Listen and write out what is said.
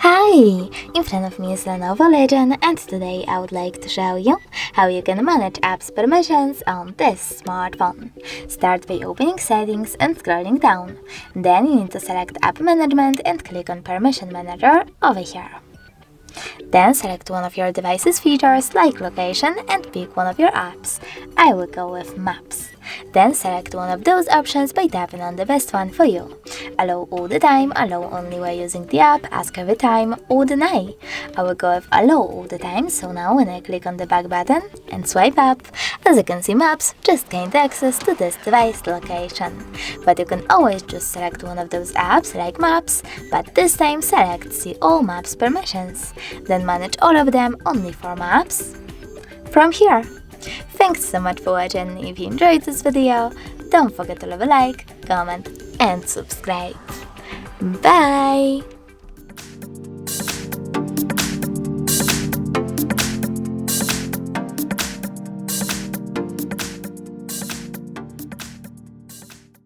Hi! In front of me is Lenovo Legend, and today I would like to show you how you can manage apps permissions on this smartphone. Start by opening Settings and scrolling down. Then you need to select App Management and click on Permission Manager over here. Then select one of your device's features like Location and pick one of your apps. I will go with Maps. Then select one of those options by tapping on the best one for you. Allow all the time, allow only while using the app, ask every time, or deny. I will go with allow all the time, so now when I click on the back button and swipe up, as you can see, Maps just gained access to this device location. But you can always just select one of those apps like Maps, but this time select See All Maps Permissions. Then manage all of them only for Maps from here. Thanks so much for watching. If you enjoyed this video, don't forget to leave a like, comment and subscribe. Bye!